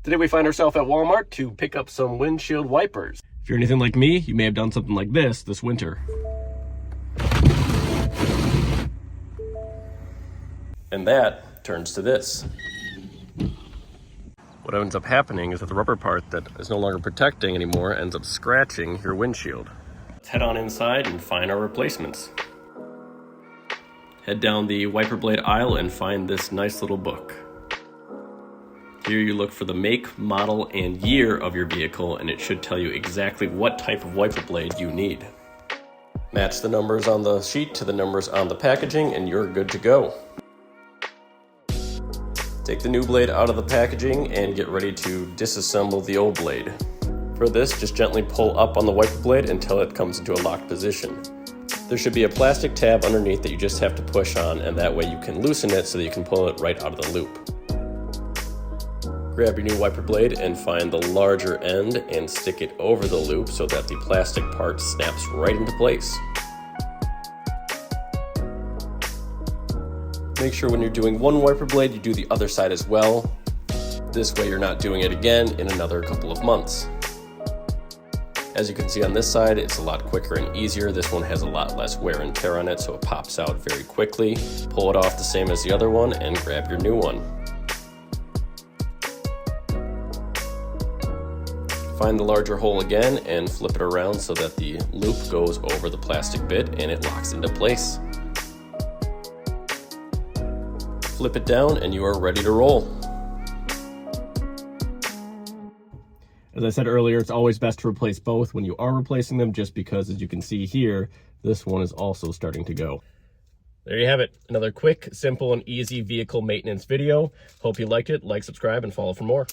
Today we find ourselves at Walmart to pick up some windshield wipers. If you're anything like me, you may have done something like this winter. And that turns to this. What ends up happening is that the rubber part that is no longer protecting anymore ends up scratching your windshield. Let's head on inside and find our replacements. Head down the wiper blade aisle and find this nice little book. Here you look for the make, model, and year of your vehicle, and it should tell you exactly what type of wiper blade you need. Match the numbers on the sheet to the numbers on the packaging and you're good to go. Take the new blade out of the packaging and get ready to disassemble the old blade. For this, just gently pull up on the wiper blade until it comes into a locked position. There should be a plastic tab underneath that you just have to push on, and that way you can loosen it so that you can pull it right out of the loop. Grab your new wiper blade and find the larger end and stick it over the loop so that the plastic part snaps right into place. Make sure when you're doing one wiper blade, you do the other side as well. This way you're not doing it again in another couple of months. As you can see on this side, it's a lot quicker and easier. This one has a lot less wear and tear on it, so it pops out very quickly. Pull it off the same as the other one and grab your new one. Find the larger hole again and flip it around so that the loop goes over the plastic bit and it locks into place. Flip it down and you are ready to roll. As I said earlier, it's always best to replace both when you are replacing them, just because, as you can see here, this one is also starting to go. There you have it. Another quick, simple, and easy vehicle maintenance video. Hope you liked it. Like, subscribe, and follow for more.